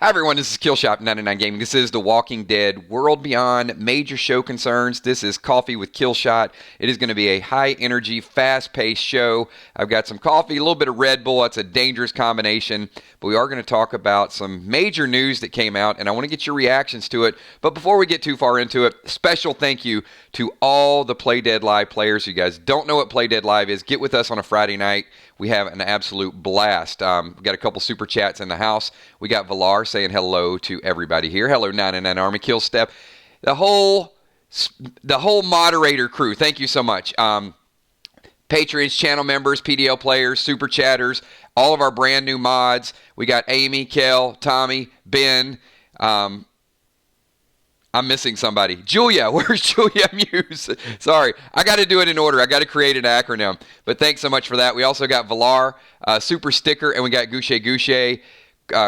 Hi everyone, this is Killshot 99 Gaming. This is The Walking Dead World Beyond Major Show Concerns. This is Coffee with Killshot. It is going to be a high energy, fast paced show. I've got some coffee, a little bit of Red Bull. That's a dangerous combination. But we are going to talk about some major news that came out, and I want to get your reactions to it. But before we get too far into it, special thank you to all the Play Dead Live players. You guys don't know what Play Dead Live is, get with us on a Friday night. We have an absolute blast. We've got a couple super chats in the house. We got Valar saying hello to everybody here. Hello, 99 Army, Kill Step. The whole moderator crew, thank you so much. Patrons, channel members, PDL players, super chatters, all of our brand new mods. We got Amy, Kel, Tommy, Ben. I'm missing somebody. Julia, where's Julia Muse? Sorry, I got to do it in order. I got to create an acronym. But thanks so much for that. We also got Valar, Super Sticker, and we got Gouche,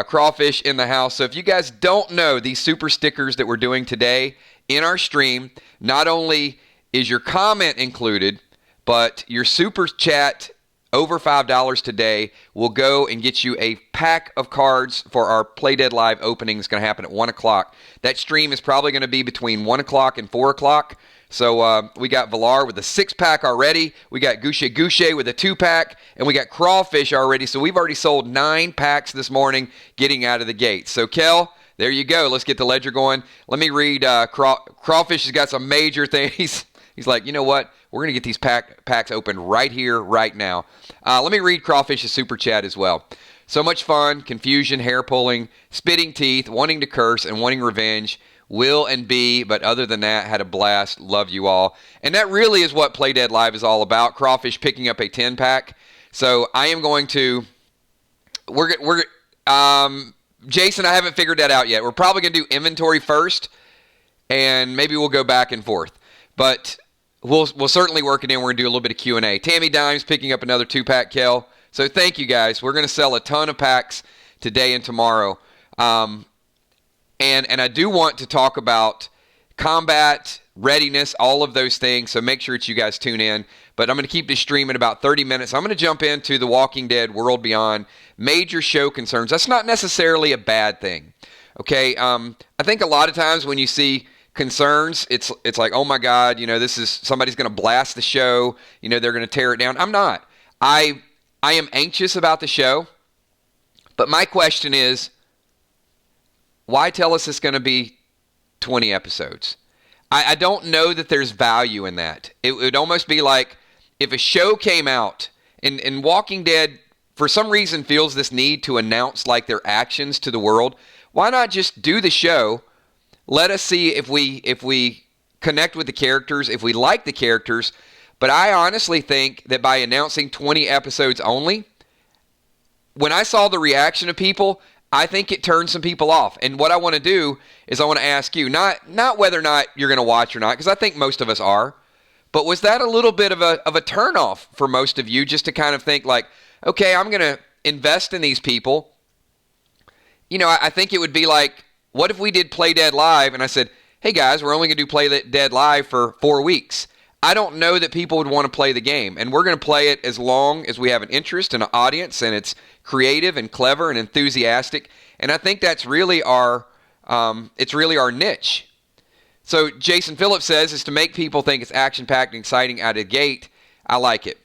Crawfish in the house. So if you guys don't know these super stickers that we're doing today in our stream, not only is your comment included, but your super chat over $5 today will go and get you a pack of cards for our Play Dead Live opening. It's going to happen at 1 o'clock. That stream is probably going to be between 1 o'clock and 4 o'clock. So we got Valar with a 6-pack already. We got Gouche with a 2-pack. And we got Crawfish already. So we've already sold 9 packs this morning getting out of the gate. So Kel, there you go. Let's get the ledger going. Let me read. Crawfish has got some major things. He's like, you know what? We're going to get these packs open right here, right now. Let me read Crawfish's super chat as well. So much fun, confusion, hair pulling, spitting teeth, wanting to curse, and wanting revenge. Will and be, but other than that, had a blast. Love you all. And that really is what Play Dead Live is all about. Crawfish picking up a 10-pack. So I am going to... Jason, I haven't figured that out yet. We're probably going to do inventory first, and maybe we'll go back and forth. But... We'll certainly work it in. We're going to do a little bit of Q&A. Tammy Dimes picking up another 2-pack, Kel. So thank you, guys. We're going to sell a ton of packs today and tomorrow. And I do want to talk about combat, readiness, all of those things. So make sure that you guys tune in. But I'm going to keep this stream in about 30 minutes. I'm going to jump into The Walking Dead World Beyond major show concerns. That's not necessarily a bad thing. Okay? I think a lot of times when you see concerns, it's like, oh my God, this is somebody's going to blast the show, they're going to tear it down. I'm not. I am anxious about the show, but my question is, why tell us it's going to be 20 episodes? I don't know that there's value in that. It would almost be like if a show came out and Walking Dead for some reason feels this need to announce like their actions to the world. Why not just do the show? Let us see if we connect with the characters, if we like the characters. But I honestly think that by announcing 20 episodes only, when I saw the reaction of people, I think it turned some people off. And what I want to do is I want to ask you, not whether or not you're going to watch or not, because I think most of us are, but was that a little bit of a turnoff for most of you, just to kind of think like, okay, I'm going to invest in these people. I think it would be like, what if we did Play Dead Live and I said, hey guys, we're only going to do Play Dead Live for 4 weeks. I don't know that people would want to play the game. And we're going to play it as long as we have an interest and an audience and it's creative and clever and enthusiastic. And I think that's really it's really our niche. So Jason Phillips says, is to make people think it's action-packed and exciting out of the gate. I like it.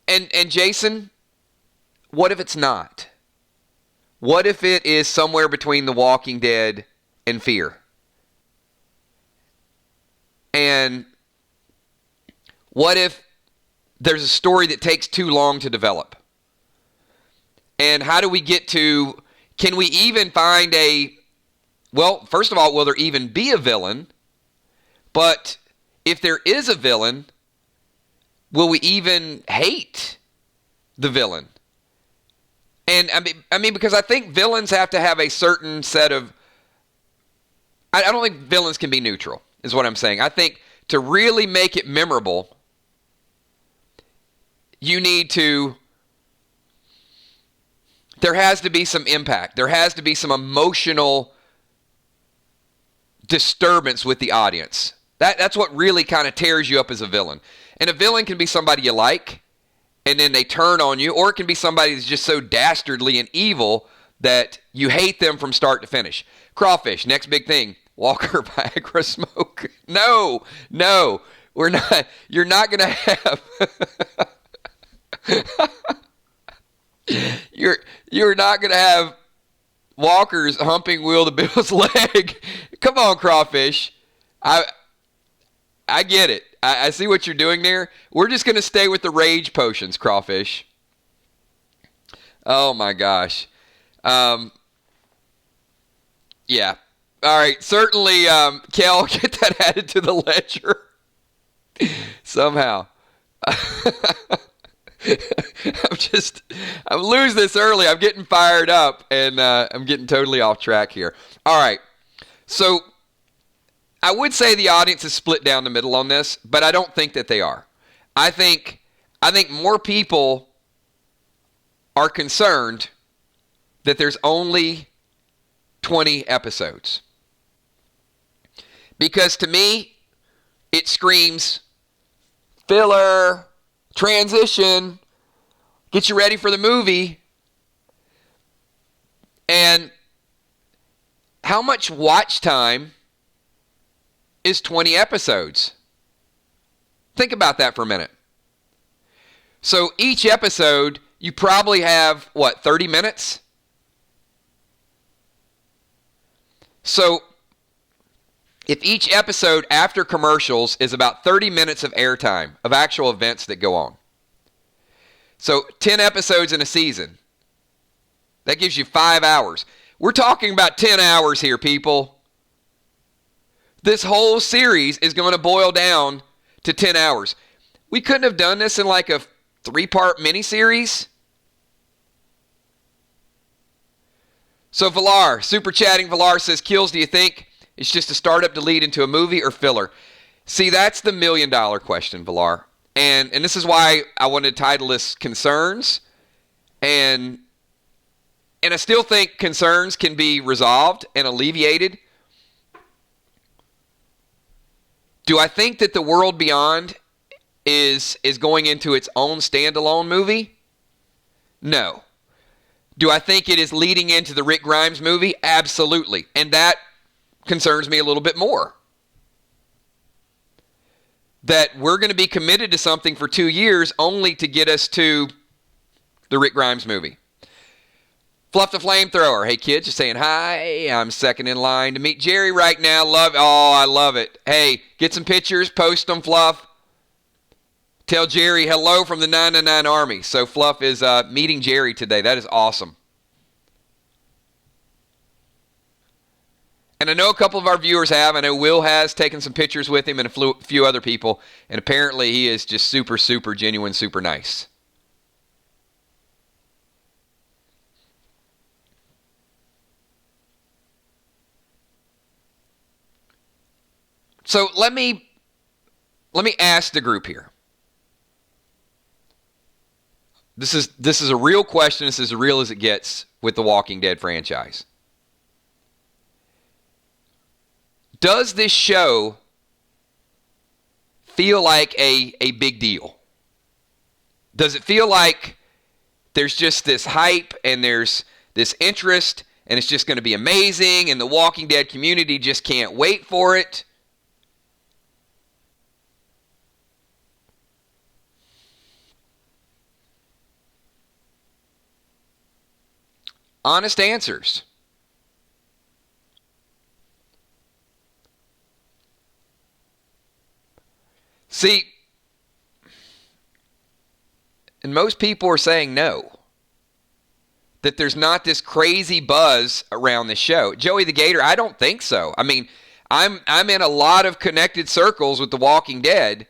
And Jason, what if it's not? What if it is somewhere between The Walking Dead and Fear? And what if there's a story that takes too long to develop? And how do we get to, can we even find first of all, will there even be a villain? But if there is a villain, will we even hate the villain? And I mean, because I think villains have to have a certain set of... I don't think villains can be neutral, is what I'm saying. I think to really make it memorable, you need to... There has to be some impact. There has to be some emotional disturbance with the audience. That's what really kind of tears you up as a villain. And a villain can be somebody you like, and then they turn on you, or it can be somebody that's just so dastardly and evil that you hate them from start to finish. Crawfish, next big thing. Walker Viagra smoke. No, we're not. You're not going to have. You're not going to have walkers humping Will the Bill's leg. Come on, Crawfish. I get it. I see what you're doing there. We're just going to stay with the rage potions, Crawfish. Oh, my gosh. Yeah. All right. Certainly, Kel, get that added to the ledger somehow. I'm losing this early. I'm getting fired up, and I'm getting totally off track here. All right. So I would say the audience is split down the middle on this, but I don't think that they are. I think more people are concerned that there's only 20 episodes. Because to me, it screams filler, transition, get you ready for the movie. And how much watch time is 20 episodes? Think about that for a minute. So each episode, you probably have, 30 minutes? So if each episode after commercials is about 30 minutes of airtime of actual events that go on. So 10 episodes in a season. That gives you 5 hours. We're talking about 10 hours here, people. This whole series is going to boil down to 10 hours. We couldn't have done this in like a 3-part miniseries. So Valar, super chatting, Valar says, Kills, do you think it's just a startup to lead into a movie or filler? See, that's the $1 million question, Valar. And this is why I wanted to title this Concerns. And I still think concerns can be resolved and alleviated. Do I think that The World Beyond is going into its own standalone movie? No. Do I think it is leading into the Rick Grimes movie? Absolutely. And that concerns me a little bit more. That we're going to be committed to something for 2 years only to get us to the Rick Grimes movie. Fluff the Flamethrower. Hey, kids, just saying hi. I'm second in line to meet Jerry right now. I love it. Hey, get some pictures. Post them, Fluff. Tell Jerry hello from the 999 Army. So Fluff is meeting Jerry today. That is awesome. And I know a couple of our viewers have. I know Will has taken some pictures with him and a few other people. And apparently he is just super, super genuine, super nice. So let me ask the group here. This is a real question. This is as real as it gets with the Walking Dead franchise. Does this show feel like a big deal? Does it feel like there's just this hype and there's this interest and it's just going to be amazing and the Walking Dead community just can't wait for it? Honest answers. See, and most people are saying no. That there's not this crazy buzz around the show. Joey the Gator, I don't think so. I mean, I'm in a lot of connected circles with The Walking Dead,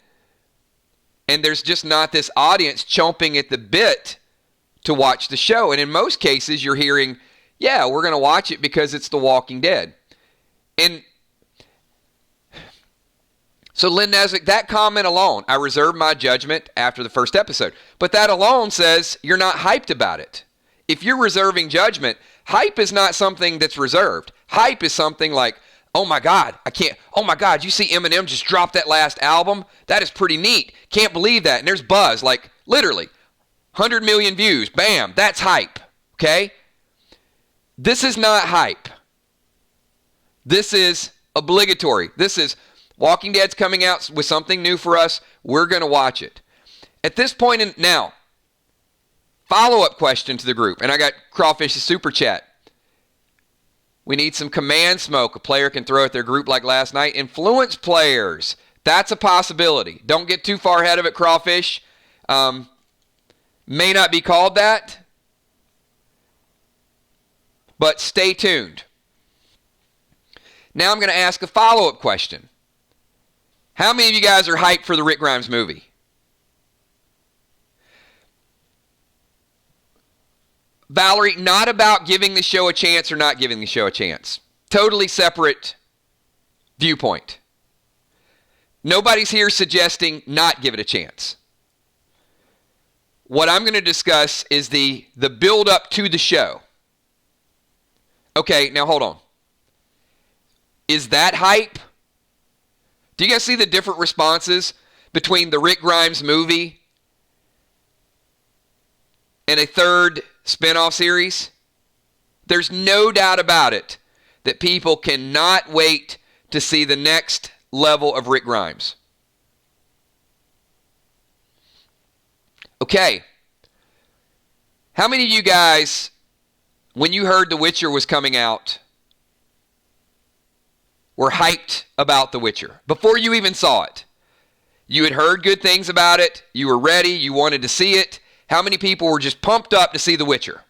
and there's just not this audience chomping at the bit to watch the show. And in most cases, you're hearing, yeah, we're going to watch it because it's The Walking Dead. And so, Lynn Nesbitt, that comment alone, I reserve my judgment after the first episode. But that alone says you're not hyped about it. If you're reserving judgment, hype is not something that's reserved. Hype is something like, oh my God, oh my God, you see Eminem just dropped that last album? That is pretty neat. Can't believe that. And there's buzz, like literally 100 million views. Bam, that's hype. Okay? This is not hype. This is obligatory. This is Walking Dead's coming out with something new for us. We're going to watch it. At this point now, follow-up question to the group. And I got Crawfish's super chat. We need some command smoke a player can throw at their group like last night. Influence players. That's a possibility. Don't get too far ahead of it, Crawfish. May not be called that. But stay tuned. Now I'm going to ask a follow-up question. How many of you guys are hyped for the Rick Grimes movie? Valerie, not about giving the show a chance or not giving the show a chance. Totally separate viewpoint. Nobody's here suggesting not give it a chance. What I'm going to discuss is the build-up to the show. Okay, now hold on. Is that hype? Do you guys see the different responses between the Rick Grimes movie and a third spinoff series? There's no doubt about it that people cannot wait to see the next level of Rick Grimes. Okay. How many of you guys, when you heard The Witcher was coming out, were hyped about The Witcher before you even saw it? You had heard good things about it. You were ready. You wanted to see it. How many people were just pumped up to see The Witcher?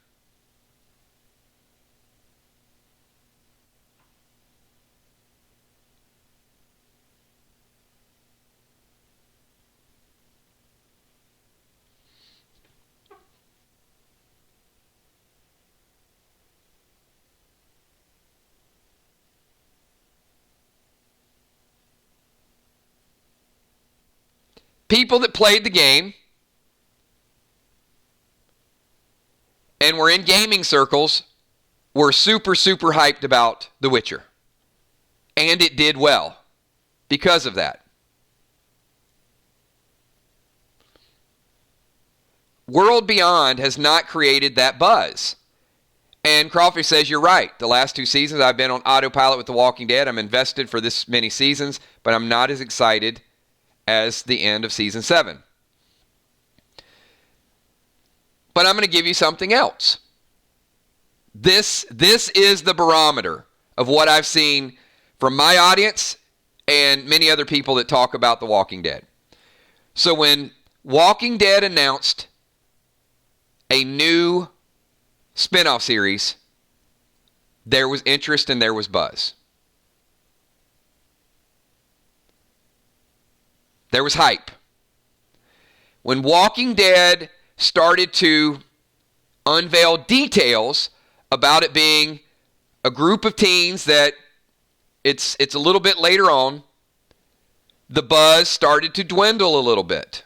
People that played the game and were in gaming circles were super, super hyped about The Witcher. And it did well because of that. World Beyond has not created that buzz. And Crawfish says, you're right. The last 2 seasons I've been on autopilot with The Walking Dead. I'm invested for this many seasons, but I'm not as excited as the end of season 7. But I'm going to give you something else. This is the barometer of what I've seen from my audience and many other people that talk about The Walking Dead. So when Walking Dead announced a new spinoff series, there was interest and there was buzz. There was hype. When Walking Dead started to unveil details about it being a group of teens that it's a little bit later on, the buzz started to dwindle a little bit.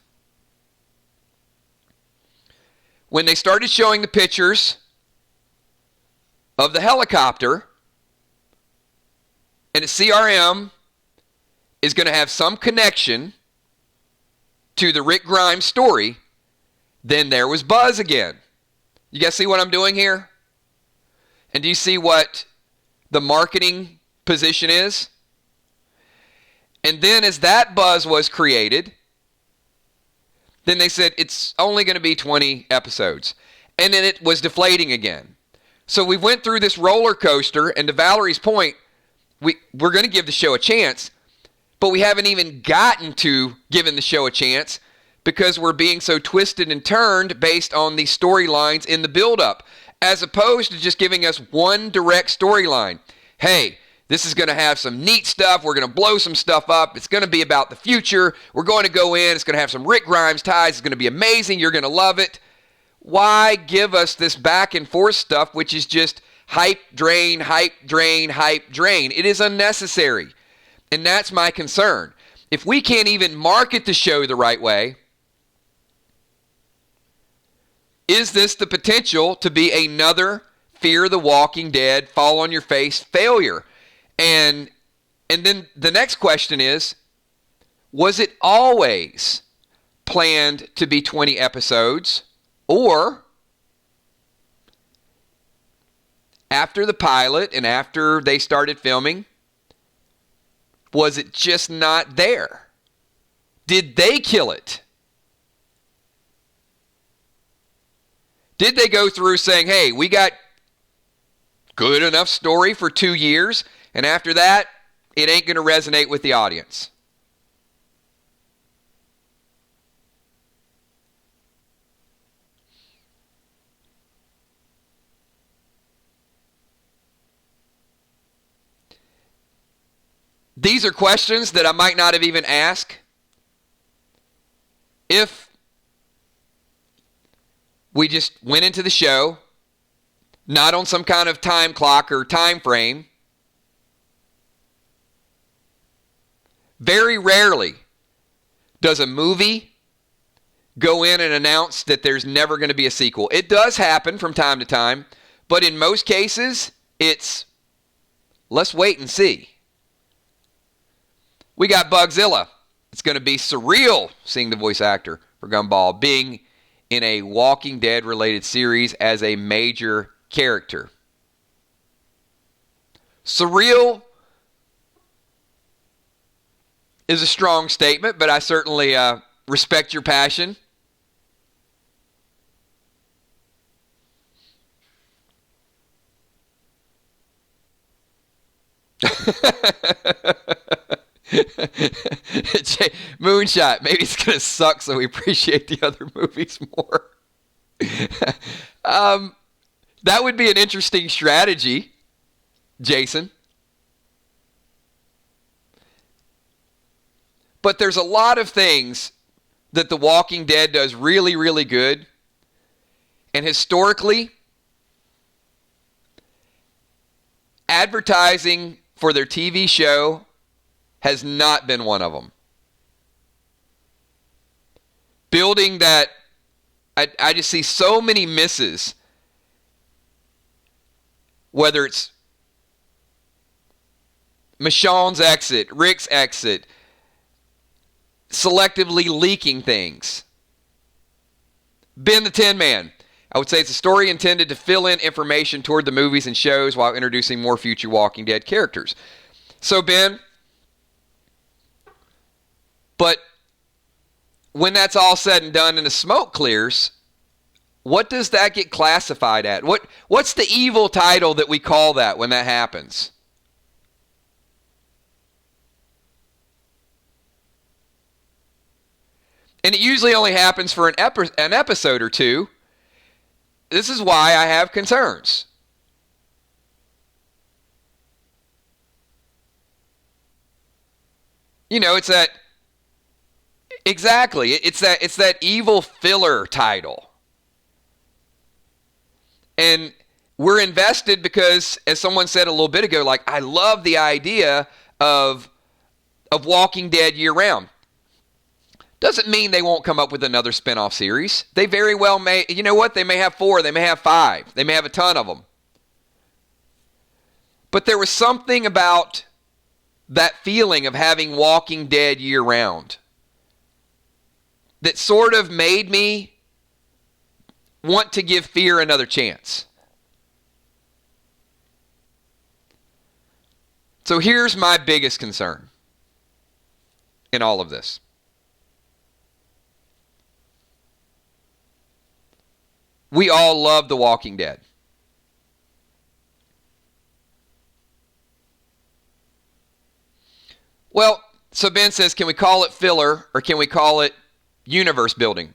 When they started showing the pictures of the helicopter, and the CRM is going to have some connection to the Rick Grimes story, then there was buzz again. You guys see what I'm doing here? And do you see what the marketing position is? And then as that buzz was created, then they said it's only going to be 20 episodes. And then it was deflating again. So we went through this roller coaster, and to Valerie's point, we're going to give the show a chance, but we haven't even gotten to giving the show a chance because we're being so twisted and turned based on the storylines in the build-up, as opposed to just giving us one direct storyline. Hey, this is going to have some neat stuff. We're going to blow some stuff up. It's going to be about the future. We're going to go in. It's going to have some Rick Grimes ties. It's going to be amazing. You're going to love it. Why give us this back and forth stuff, which is just hype, drain, hype, drain, hype, drain? It is unnecessary. And that's my concern. If we can't even market the show the right way, is this the potential to be another Fear the Walking Dead, fall on your face failure? And then the next question is, was it always planned to be 20 episodes? Or, after the pilot and after they started filming? Was it just not there? Did they kill it? Did they go through saying, hey, we got good enough story for 2 years, and after that, it ain't going to resonate with the audience? These are questions that I might not have even asked if we just went into the show, not on some kind of time clock or time frame. Very rarely does a movie go in and announce that there's never going to be a sequel. It does happen from time to time, but in most cases, it's let's wait and see. We got Bugzilla. It's going to be surreal seeing the voice actor for Gumball being in a Walking Dead related series as a major character. Surreal is a strong statement, but I certainly respect your passion. Moonshot. Maybe it's going to suck, so we appreciate the other movies more. That would be an interesting strategy, Jason. But there's a lot of things that The Walking Dead does really, really good. And historically, advertising for their TV show has not been one of them. Building that, I just see so many misses. Whether it's Michonne's exit, Rick's exit, selectively leaking things. Ben the Tin Man. I would say it's a story intended to fill in information toward the movies and shows while introducing more future Walking Dead characters. So, Ben, but when that's all said and done and the smoke clears, what does that get classified at? What's the evil title that we call that when that happens? And it usually only happens for an episode or two. This is why I have concerns. You know, it's that exactly. It's that evil filler title. And we're invested because, as someone said a little bit ago, like, I love the idea of Walking Dead year round. Doesn't mean they won't come up with another spinoff series. They very well may. You know what? They may have 4. They may have 5. They may have a ton of them. But there was something about that feeling of having Walking Dead year round that sort of made me want to give Fear another chance. So here's my biggest concern in all of this. We all love The Walking Dead. Well, so Ben says, can we call it filler or can we call it universe building?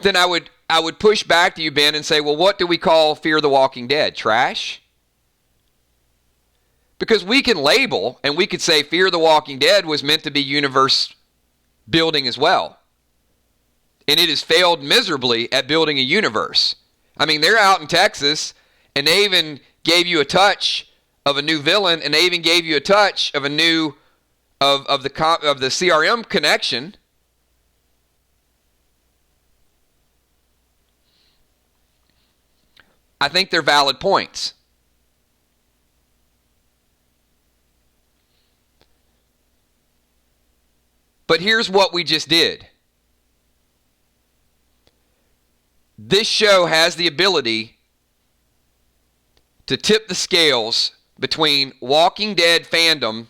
Then I would push back to you, Ben, and say, well, what do we call Fear the Walking Dead? Trash? Because we can label and we could say Fear the Walking Dead was meant to be universe building as well. And it has failed miserably at building a universe. I mean, they're out in Texas, and they even gave you a touch of a new villain, and they even gave you a touch of a new of the CRM connection. I think they're valid points. But here's what we just did. This show has the ability to tip the scales between Walking Dead fandom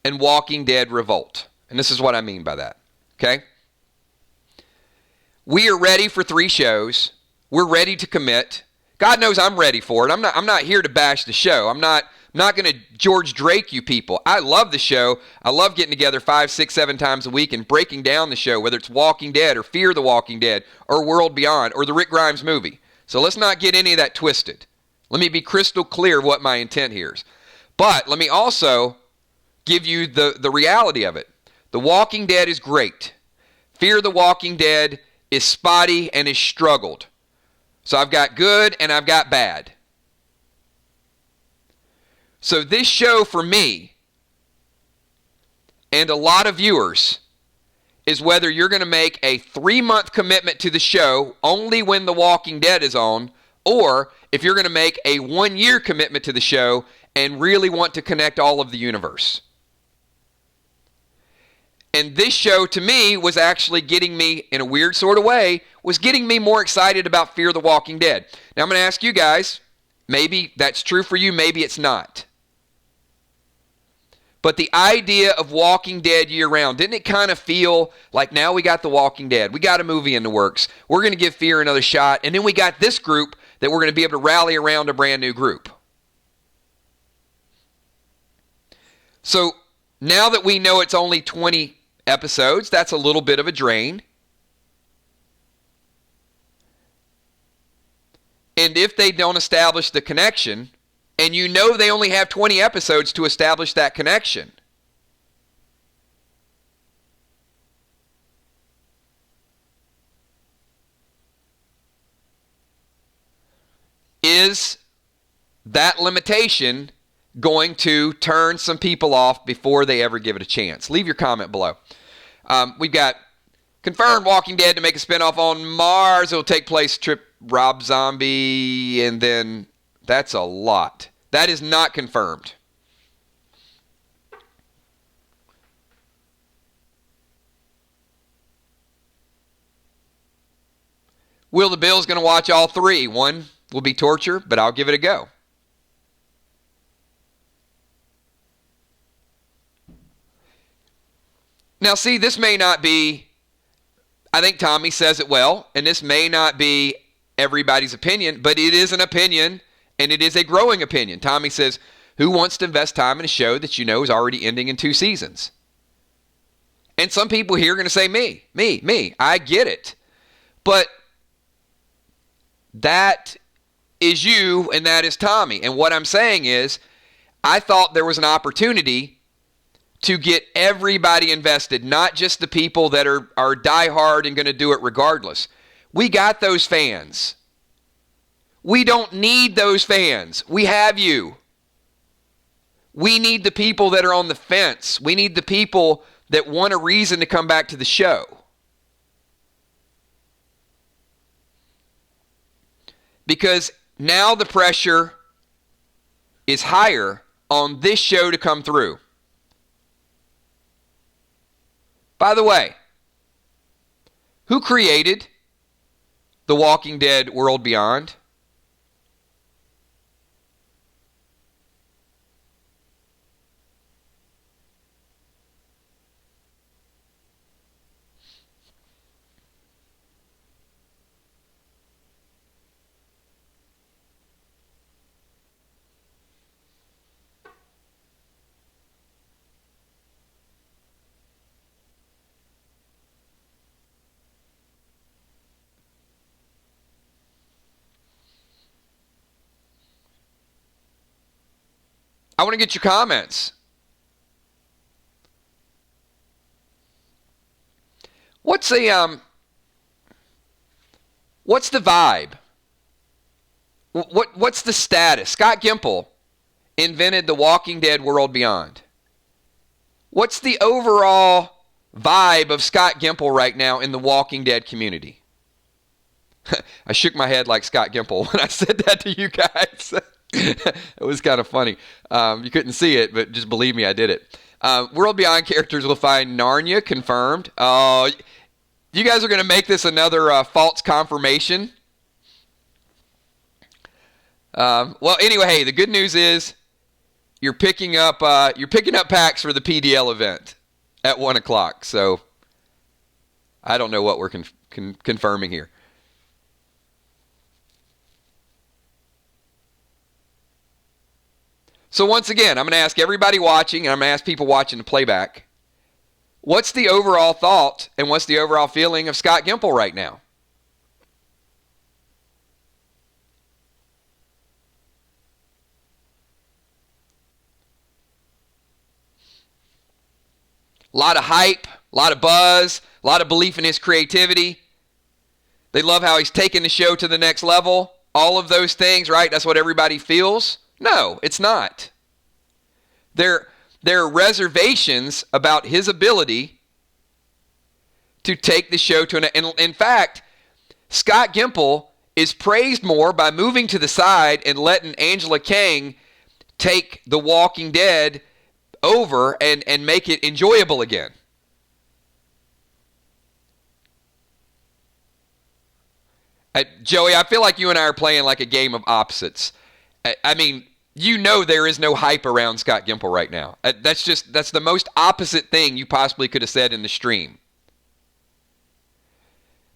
and Walking Dead revolt. And this is what I mean by that. Okay? We are ready for 3 shows. We're ready to commit. God knows I'm ready for it. I'm not here to bash the show. I'm not going to George Drake you people. I love the show. I love getting together 5, 6, 7 times a week and breaking down the show, whether it's Walking Dead or Fear the Walking Dead or World Beyond or the Rick Grimes movie. So let's not get any of that twisted. Let me be crystal clear of what my intent here is. But let me also give you the reality of it. The Walking Dead is great. Fear the Walking Dead is spotty and is struggled. So I've got good and I've got bad. So this show for me and a lot of viewers is whether you're going to make a 3-month commitment to the show only when The Walking Dead is on, or if you're going to make a 1-year commitment to the show and really want to connect all of the universe. And this show, to me, was actually getting me, in a weird sort of way, was getting me more excited about Fear the Walking Dead. Now, I'm going to ask you guys, maybe that's true for you, maybe it's not. But the idea of Walking Dead year-round, didn't it kind of feel like now we got The Walking Dead, we got a movie in the works, we're going to give Fear another shot, and then we got this group that we're going to be able to rally around a brand new group. So, now that we know it's only 20 episodes, that's a little bit of a drain. And if they don't establish the connection, and you know they only have 20 episodes to establish that connection, is that limitation going to turn some people off before they ever give it a chance? Leave your comment below. We've got confirmed Walking Dead to make a spinoff on Mars. It'll take place trip Rob Zombie, and then that's a lot. That is not confirmed. Will the Bill's going to watch all 3? One will be torture, but I'll give it a go. Now, see, this may not be, I think Tommy says it well, and this may not be everybody's opinion, but it is an opinion, and it is a growing opinion. Tommy says, who wants to invest time in a show that you know is already ending in 2 seasons? And some people here are going to say, me. I get it. But that is you, and that is Tommy. And what I'm saying is, I thought there was an opportunity to get everybody invested, not just the people that are diehard and going to do it regardless. We got those fans. We don't need those fans. We have you. We need the people that are on the fence. We need the people that want a reason to come back to the show. Because now the pressure is higher on this show to come through. By the way, who created The Walking Dead World Beyond? I want to get your comments. What's the vibe? What's the status? Scott Gimple invented The Walking Dead World Beyond. What's the overall vibe of Scott Gimple right now in the Walking Dead community? I shook my head like Scott Gimple when I said that to you guys. It was kind of funny. You couldn't see it, but just believe me, I did it. World Beyond characters will find Narnia confirmed. You guys are going to make this another false confirmation. Well, anyway, hey, the good news is you're picking up packs for the PDL event at 1 o'clock. So I don't know what we're confirming here. So once again, I'm going to ask everybody watching, and I'm going to ask people watching the playback, what's the overall thought and what's the overall feeling of Scott Gimple right now? A lot of hype, a lot of buzz, a lot of belief in his creativity. They love how he's taken the show to the next level. All of those things, right? That's what everybody feels. No, it's not. There are reservations about his ability to take the show to and in fact, Scott Gimple is praised more by moving to the side and letting Angela Kang take The Walking Dead over and make it enjoyable again. Joey, I feel like you and I are playing like a game of opposites. I mean, you know there is no hype around Scott Gimple right now. That's the most opposite thing you possibly could have said in the stream.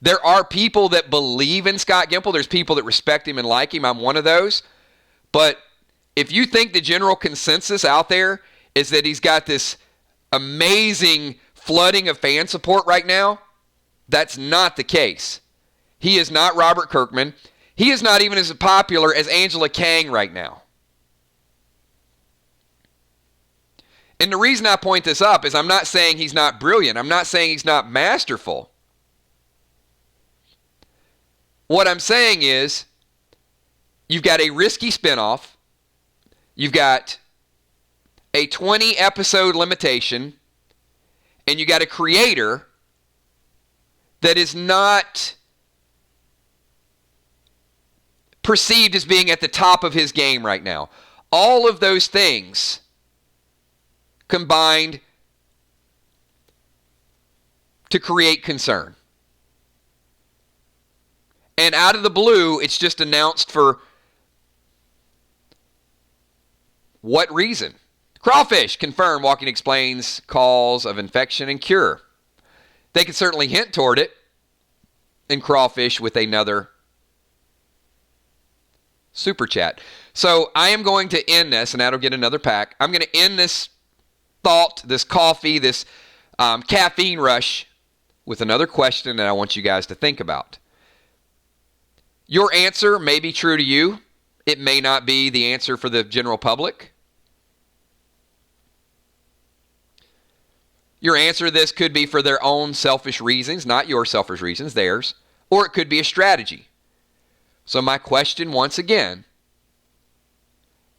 There are people that believe in Scott Gimple. There's people that respect him and like him. I'm one of those. But if you think the general consensus out there is that he's got this amazing flooding of fan support right now, that's not the case. He is not Robert Kirkman. He is not even as popular as Angela Kang right now. And the reason I point this up is I'm not saying he's not brilliant. I'm not saying he's not masterful. What I'm saying is you've got a risky spinoff. You've got a 20-episode limitation. And you got a creator that is not perceived as being at the top of his game right now. All of those things combined to create concern. And out of the blue, it's just announced for what reason? Crawfish, confirmed, Walking explains cause of infection and cure. They could certainly hint toward it in Crawfish with another super chat. So I am going to end this, and that'll get another pack. I'm going to end this thought, this coffee, this caffeine rush with another question that I want you guys to think about. Your answer may be true to you. It may not be the answer for the general public. Your answer to this could be for their own selfish reasons, not your selfish reasons, theirs. Or it could be a strategy. So my question once again,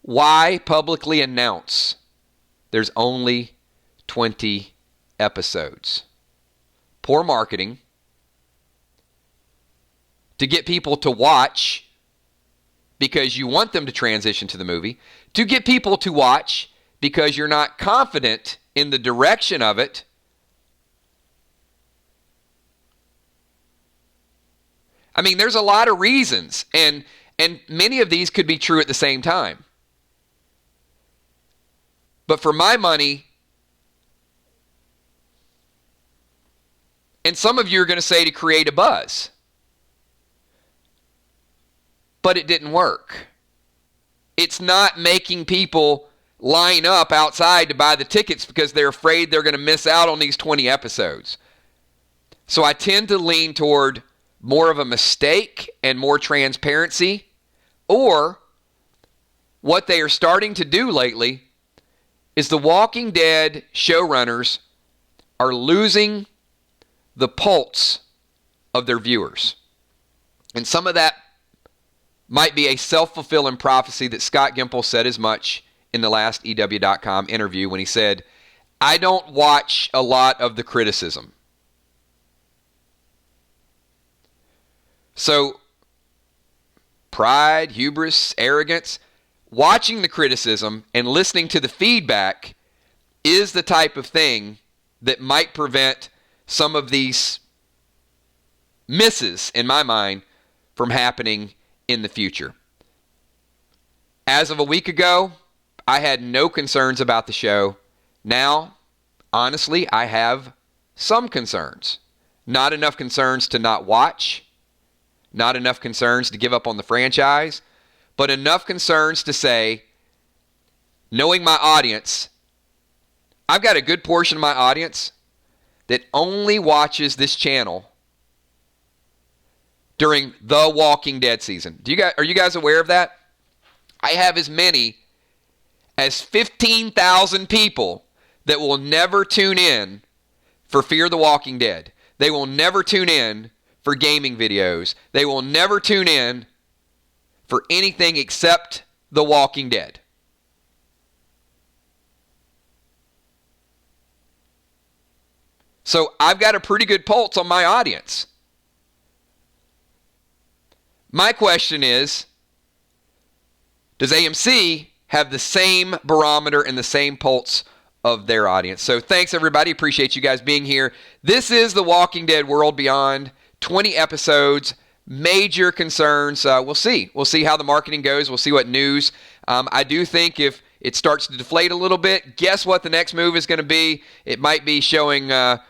why publicly announce there's only 20 episodes? Poor marketing. To get people to watch because you want them to transition to the movie. To get people to watch because you're not confident in the direction of it. I mean, there's a lot of reasons, and many of these could be true at the same time. But for my money, and some of you are going to say to create a buzz, but it didn't work. It's not making people line up outside to buy the tickets because they're afraid they're going to miss out on these 20 episodes. So I tend to lean toward more of a mistake and more transparency, or what they are starting to do lately is the Walking Dead showrunners are losing the pulse of their viewers. And some of that might be a self-fulfilling prophecy that Scott Gimple said as much in the last EW.com interview when he said, I don't watch a lot of the criticism. So, pride, hubris, arrogance, watching the criticism and listening to the feedback is the type of thing that might prevent some of these misses, in my mind, from happening in the future. As of a week ago, I had no concerns about the show. Now, honestly, I have some concerns. Not enough concerns to not watch. Not enough concerns to give up on the franchise. But enough concerns to say, knowing my audience, I've got a good portion of my audience that only watches this channel during the Walking Dead season. Are you guys aware of that? I have as many as 15,000 people that will never tune in for Fear the Walking Dead. They will never tune in for gaming videos. They will never tune in for anything except The Walking Dead. So I've got a pretty good pulse on my audience. My question is, does AMC have the same barometer and the same pulse of their audience? So thanks, everybody. Appreciate you guys being here. This is The Walking Dead World Beyond. 20 episodes. Major concerns. We'll see. We'll see how the marketing goes. We'll see what news. I do think if it starts to deflate a little bit, guess what the next move is going to be? It might be showing the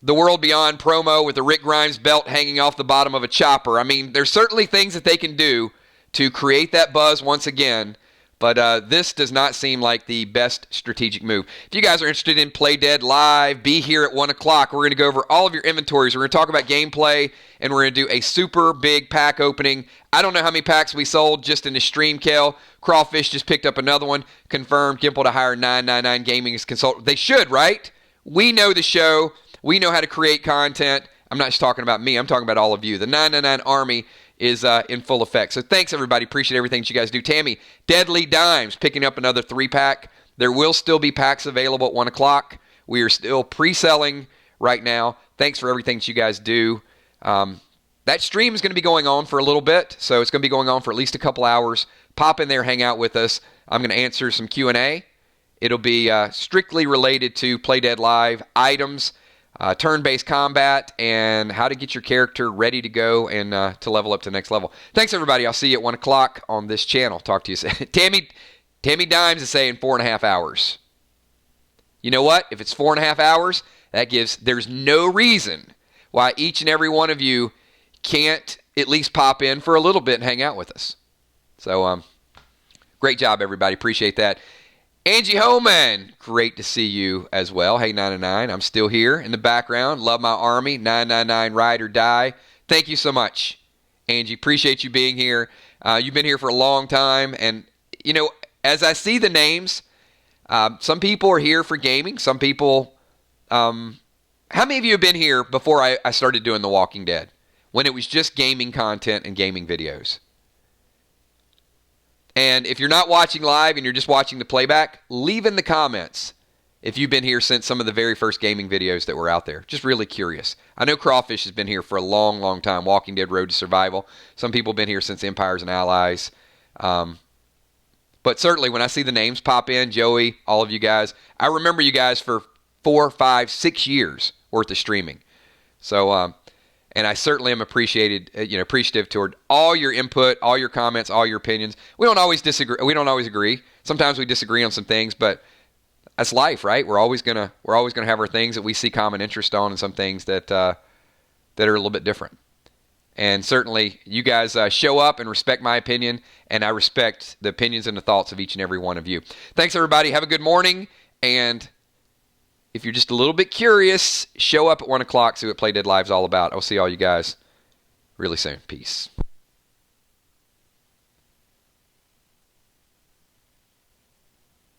World Beyond promo with the Rick Grimes belt hanging off the bottom of a chopper. I mean, there's certainly things that they can do to create that buzz once again, but this does not seem like the best strategic move. If you guys are interested in Play Dead Live, be here at 1 o'clock. We're going to go over all of your inventories. We're going to talk about gameplay, and we're going to do a super big pack opening. I don't know how many packs we sold just in the stream, Kel. Crawfish just picked up another one. Confirmed Gimple to hire 999 Gaming as consultant. They should, right? We know the show. We know how to create content. I'm not just talking about me. I'm talking about all of you. The 999 Army is in full effect. So thanks, everybody. Appreciate everything that you guys do. Tammy, Deadly Dimes, picking up another 3-pack. There will still be packs available at 1 o'clock. We are still pre-selling right now. Thanks for everything that you guys do. That stream is going to be going on for a little bit, so it's going to be going on for at least a couple hours. Pop in there, hang out with us. I'm going to answer some Q&A. It'll be strictly related to Play Dead Live, items, turn-based combat, and how to get your character ready to go and to level up to the next level. Thanks, everybody. I'll see you at 1 o'clock on this channel. Talk to you soon. Tammy Dimes is saying 4.5 hours. You know what? If it's 4.5 hours, there's no reason why each and every one of you can't at least pop in for a little bit and hang out with us. So, great job, everybody. Appreciate that. Angie Homan, great to see you as well. Hey, 999, I'm still here in the background. Love my Army. 999, ride or die. Thank you so much, Angie. Appreciate you being here. You've been here for a long time. And, you know, as I see the names, some people are here for gaming. Some people, how many of you have been here before I started doing The Walking Dead? When it was just gaming content and gaming videos. And if you're not watching live and you're just watching the playback, leave in the comments if you've been here since some of the very first gaming videos that were out there. Just really curious. I know Crawfish has been here for a long, long time. Walking Dead Road to Survival. Some people have been here since Empires and Allies. But certainly when I see the names pop in, Joey, all of you guys, I remember you guys for 4, 5, 6 years worth of streaming. So, and I certainly am appreciative toward all your input, all your comments, all your opinions. We don't always disagree. We don't always agree. Sometimes we disagree on some things, but that's life, right? We're always gonna have our things that we see common interest on, and some things that are a little bit different. And certainly, you guys show up and respect my opinion, and I respect the opinions and the thoughts of each and every one of you. Thanks, everybody. Have a good morning, and if you're just a little bit curious, show up at 1 o'clock, see what Play Dead Live's all about. I'll see all you guys really soon. Peace.